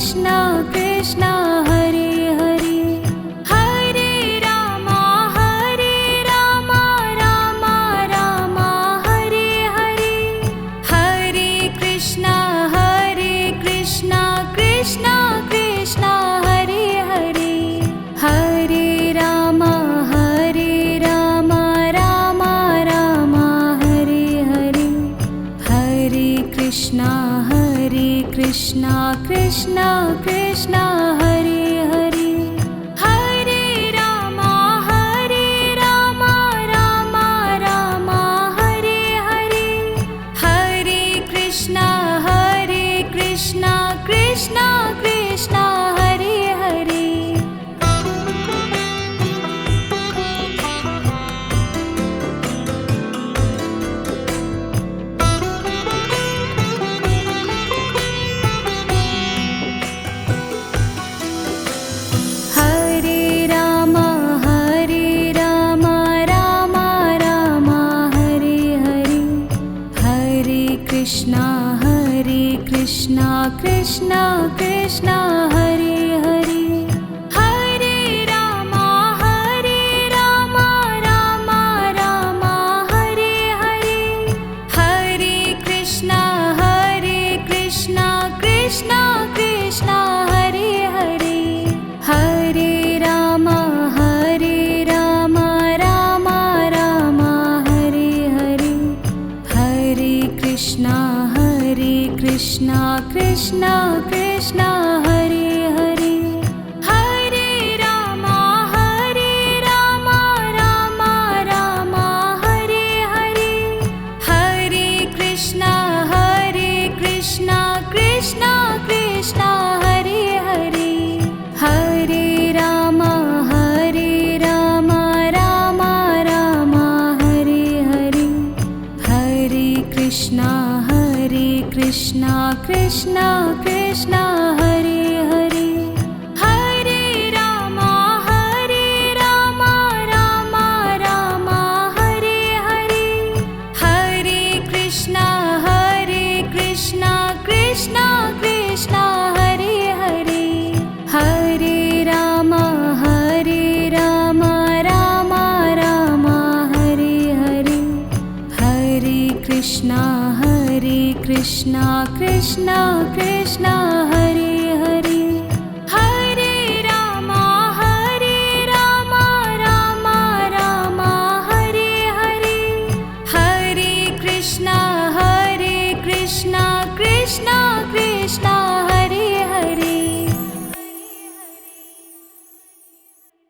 Krishna Krishna Hare Hare, Hare Ram Ram Ram Hare Hare, Hare Krishna Krishna Krishna Hare Hare, Hare Ram Ram Ram Hare Hare, Hare Krishna Krishna Krishna Hare Hare, Hare Ram Ram Ram Hare Hare, Hare Krishna Krishna Krishna Hare Hare. Hare Ram Ram Hare Hare, Hare Krishna Krishna Krishna Hare Hare, Hare Ram Ram Hare Hare, Hare Krishna Krishna Krishna Hare Hare, Hare Ram Ram Hare Hare, Hare Krishna Krishna Krishna Hare Hare, Hare Ram Ram Hare Hare, Hare Krishna Krishna Krishna Hare Hare, Hare Ram Ram Hare Hare, Hare Krishna Krishna Krishna Hare Hare, Hare Ram Ram Hare Hare, Hare Krishna Krishna Hare Hare, Hare Ram Ram Hare Hare, Hare Krishna Krishna Krishna Hare